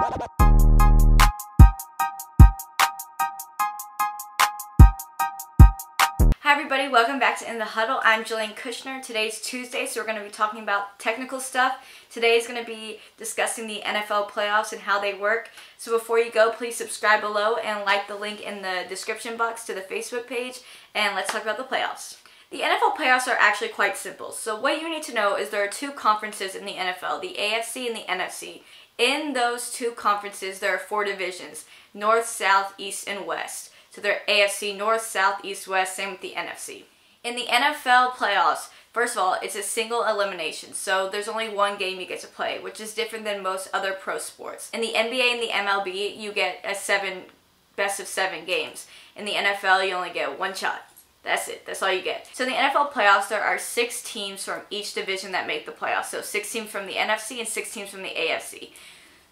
Hi everybody, welcome back to In The Huddle. I'm Jillian Kushner. Today's Tuesday, so we're going to be talking about technical stuff. Today is going to be discussing the NFL playoffs and how they work. So before you go, please subscribe below and like the link in the description box to the Facebook page, and let's talk about the playoffs. The NFL playoffs are actually quite simple. So what you need to know is there are two conferences in the NFL, the AFC and the NFC. In those two conferences, there are four divisions: North, South, East, and West. So they're AFC North, South, East, West, same with the NFC. In the NFL playoffs, first of all, it's a single elimination. So there's only one game you get to play, which is different than most other pro sports. In the NBA and the MLB, you get a best of 7 games. In the NFL, you only get one shot. That's it. That's all you get. So in the NFL playoffs, there are 6 teams from each division that make the playoffs. So 6 teams from the NFC and 6 teams from the AFC.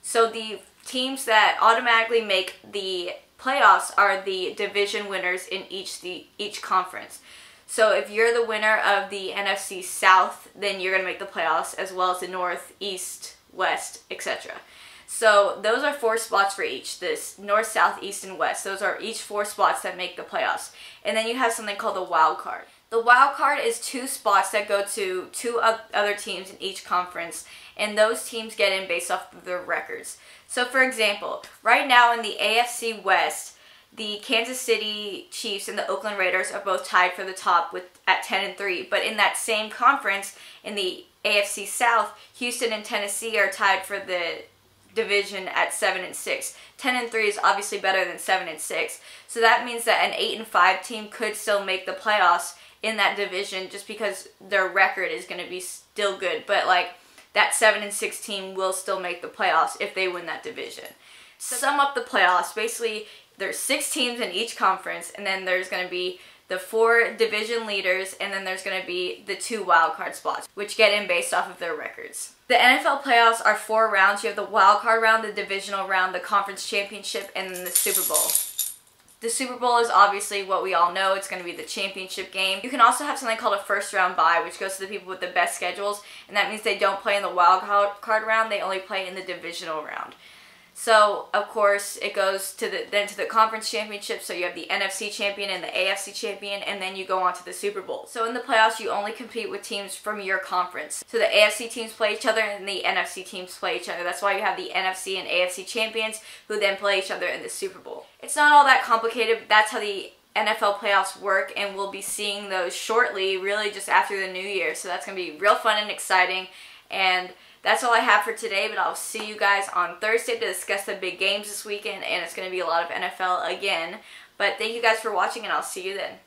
So the teams that automatically make the playoffs are the division winners in each conference. So if you're the winner of the NFC South, then you're going to make the playoffs, as well as the North, East, West, etc. So those are 4 spots for each. This North, South, East, and West. Those are each 4 spots that make the playoffs. And then you have something called the wild card. The wild card is 2 spots that go to 2 other teams in each conference, and those teams get in based off of their records. So for example, right now in the AFC West, the Kansas City Chiefs and the Oakland Raiders are both tied for the top at 10-3. But in that same conference, in the AFC South, Houston and Tennessee are tied for the division at 7-6. 10-3 is obviously better than 7-6. So that means that an 8-5 team could still make the playoffs in that division, just because their record is going to be still good. But like, that 7-6 team will still make the playoffs if they win that division. To sum up the playoffs, basically there's 6 teams in each conference, and then there's going to be the 4 division leaders, and then there's going to be the 2 wildcard spots, which get in based off of their records. The NFL playoffs are 4 rounds. You have the wildcard round, the divisional round, the conference championship, and then the Super Bowl. The Super Bowl is obviously what we all know. It's going to be the championship game. You can also have something called a first round bye, which goes to the people with the best schedules, and that means they don't play in the wild card round, they only play in the divisional round. So, of course, it goes to the conference championship, so you have the NFC champion and the AFC champion, and then you go on to the Super Bowl. So in the playoffs, you only compete with teams from your conference. So the AFC teams play each other, and the NFC teams play each other. That's why you have the NFC and AFC champions, who then play each other in the Super Bowl. It's not all that complicated, but that's how the NFL playoffs work, and we'll be seeing those shortly, really just after the new year. So that's going to be real fun and exciting, and that's all I have for today, but I'll see you guys on Thursday to discuss the big games this weekend, and it's going to be a lot of NFL again. But thank you guys for watching, and I'll see you then.